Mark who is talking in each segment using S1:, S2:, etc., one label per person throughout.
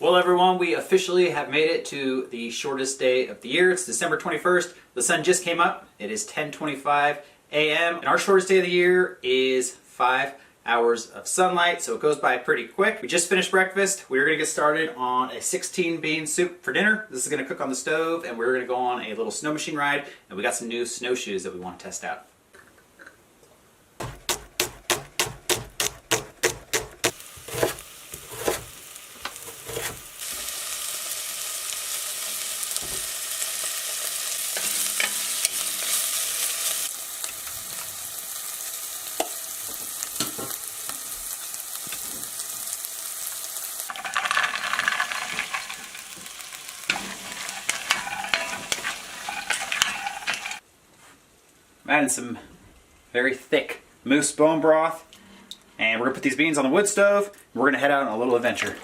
S1: Well, everyone, we officially have made it to the shortest day of the year. It's December 21st. The sun just came up. It is 10:25 a.m. and our shortest day of the year is 5 hours of sunlight, so it goes by pretty quick. We just finished breakfast. We're gonna get started on a 16 bean soup for dinner. This is gonna cook on the stove, and we're gonna go on a little snow machine ride, and we got some new snowshoes that we want to test out. I'm adding some very thick moose bone broth, and we're gonna put these beans on the wood stove, and we're gonna head out on a little adventure.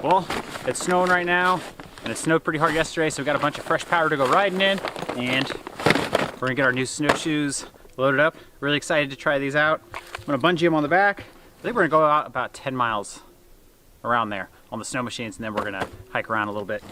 S1: Well, it's snowing right now, and it snowed pretty hard yesterday, so we got a bunch of fresh powder to go riding in, and we're gonna get our new snowshoes loaded up. Really excited to try these out. I'm gonna bungee them on the back. I think we're gonna go out about 10 miles around there on the snow machines, and then we're gonna hike around a little bit.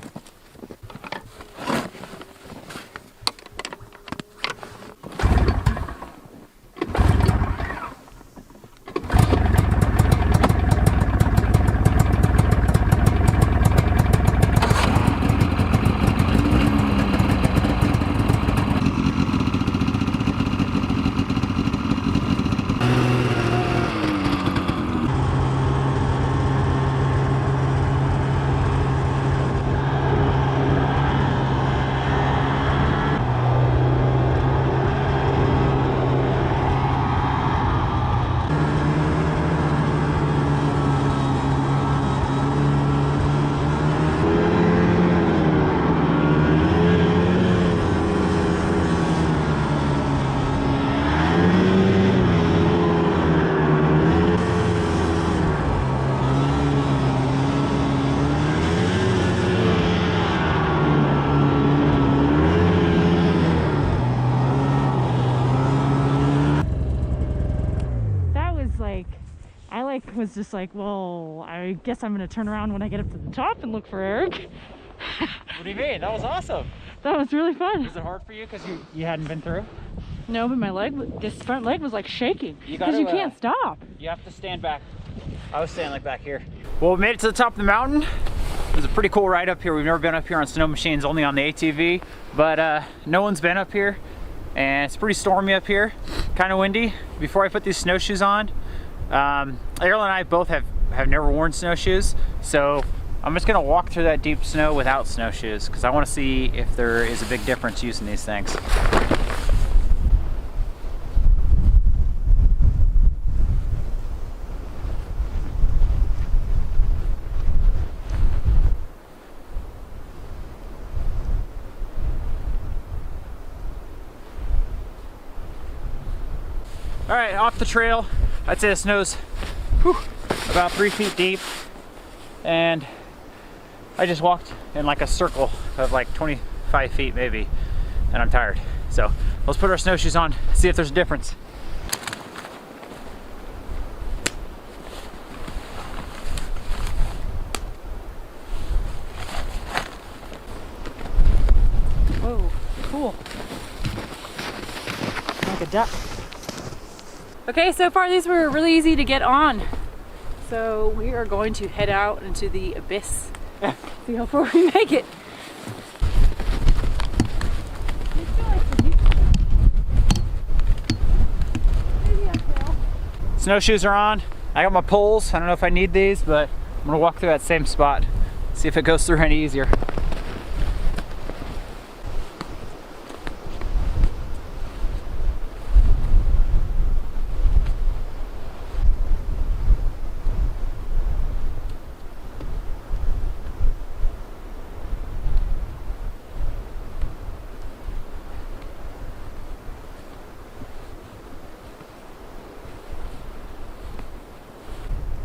S2: Was just like, well, I guess I'm gonna turn around when I get up to the top and look for Eric.
S1: What do you mean? That was awesome.
S2: That was really fun.
S1: Was it hard for you because you hadn't been through?
S2: No, but my leg, this front leg was like shaking because you can't stop.
S1: You have to stand back. I was standing like back here. Well, we made it to the top of the mountain. It was a pretty cool ride up here. We've never been up here on snow machines, only on the ATV, but no one's been up here. and it's pretty stormy up here, kind of windy. Before I put these snowshoes on, Arielle and I both have never worn snowshoes, so I'm just gonna walk through that deep snow without snowshoes because I want to see if there is a big difference using these things. All right, off the trail. I'd say the snow's about 3 feet deep, and I just walked in like a circle of like 25 feet maybe, and I'm tired. So let's put our snowshoes on, see if there's a difference.
S2: Whoa, cool. Like a duck. Okay, so far these were really easy to get on. So we are going to head out into the abyss. See how far we make it.
S1: Snowshoes are on. I got my poles. I don't know if I need these, but I'm gonna walk through that same spot. See if it goes through any easier.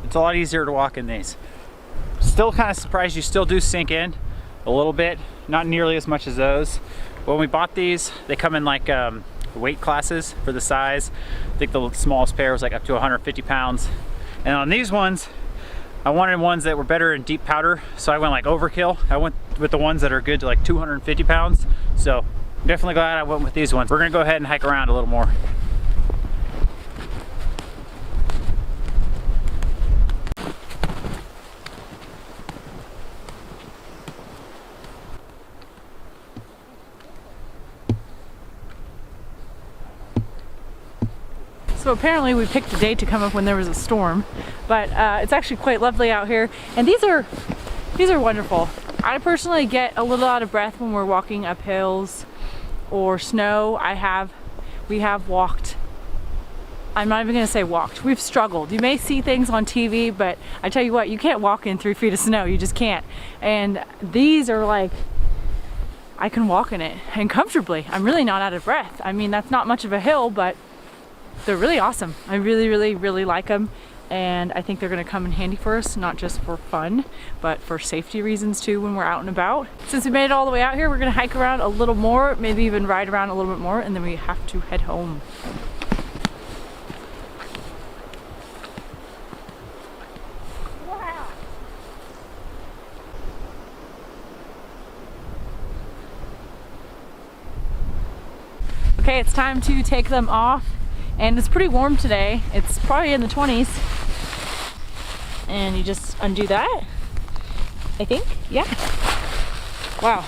S1: It's a lot easier to walk in these. Still kind of surprised you still do sink in a little bit, not nearly as much as those. When we bought these, they come in like weight classes for the size. I think the smallest pair was like up to 150 pounds. And on these ones, I wanted ones that were better in deep powder, so I went like overkill. I went with the ones that are good to like 250 pounds. So I'm definitely glad I went with these ones. We're gonna go ahead and hike around a little more.
S2: So apparently we picked a day to come up when there was a storm, but it's actually quite lovely out here, and these are wonderful. I personally get a little out of breath when we're walking up hills or snow. We have walked. I'm not even gonna say walked. We've struggled. You may see things on TV, but I tell you what, you can't walk in 3 feet of snow. You just can't. And these are like, I can walk in it and comfortably. I'm really not out of breath. I mean, that's not much of a hill, but they're really awesome. I really like them, and I think they're gonna come in handy for us, not just for fun, but for safety reasons too when we're out and about. Since we made it all the way out here, we're gonna hike around a little more, maybe even ride around a little bit more, and then we have to head home. Wow. Okay, it's time to take them off. And it's pretty warm today. It's probably in the 20s. And you just undo that, I think. Yeah. Wow.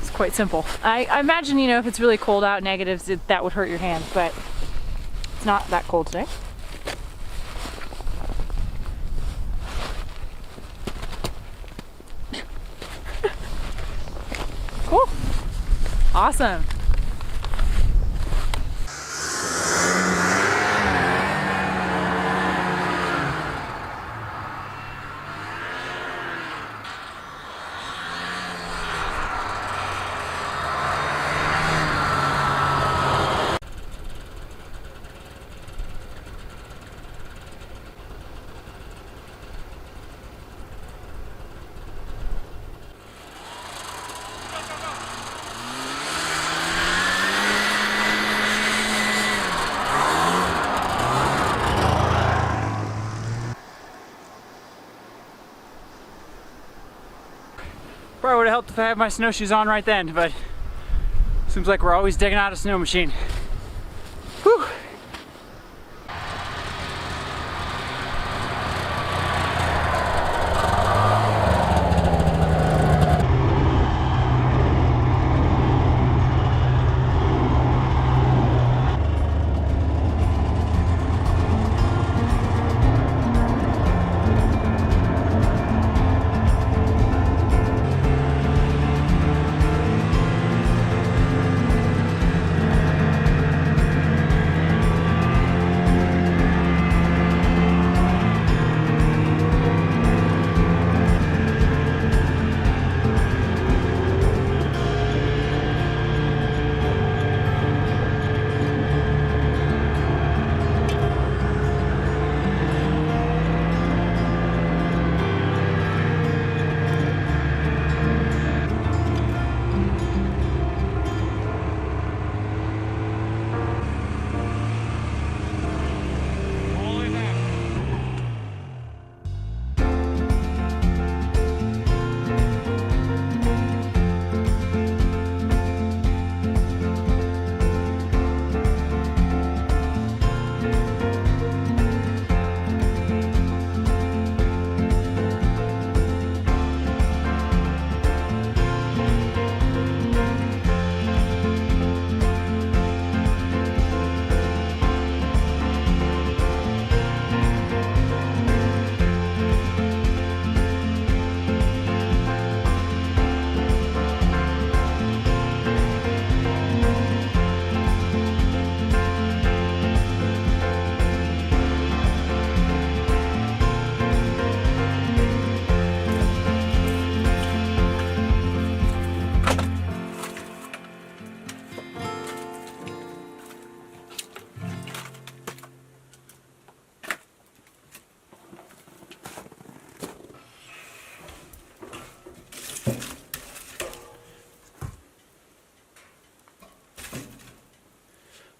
S2: It's quite simple. I imagine, you know, if it's really cold out, negatives, that would hurt your hands, but it's not that cold today. Cool. Awesome.
S1: Probably would have helped if I had my snowshoes on right then, but seems like we're always digging out a snow machine. Whew.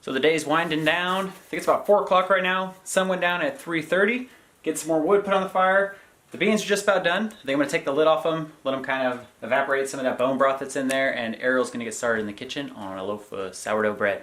S1: So the day's winding down. I think it's about 4 o'clock right now. Sun went down at 3:30. Get some more wood put on the fire. The beans are just about done. I think I'm gonna take the lid off them, let them kind of evaporate some of that bone broth that's in there, and Arielle's gonna get started in the kitchen on a loaf of sourdough bread.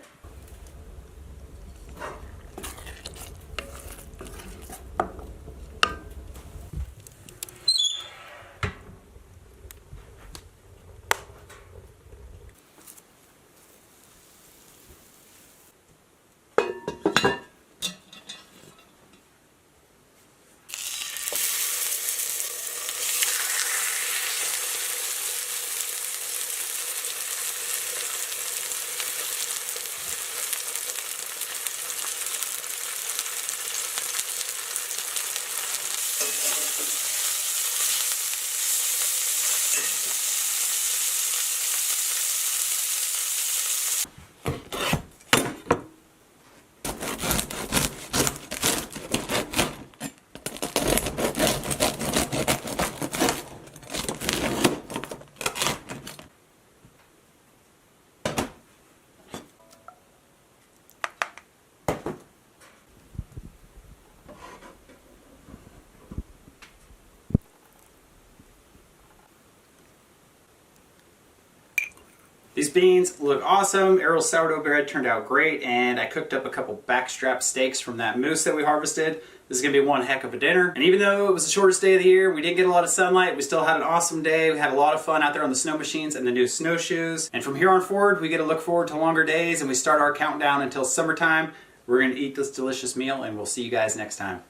S1: These beans look awesome. Arielle's sourdough bread turned out great, and I cooked up a couple backstrap steaks from that moose that we harvested. This is gonna be one heck of a dinner. And even though it was the shortest day of the year, we didn't get a lot of sunlight, we still had an awesome day. We had a lot of fun out there on the snow machines and the new snowshoes. And from here on forward, we get to look forward to longer days, and we start our countdown until summertime. We're gonna eat this delicious meal, and we'll see you guys next time.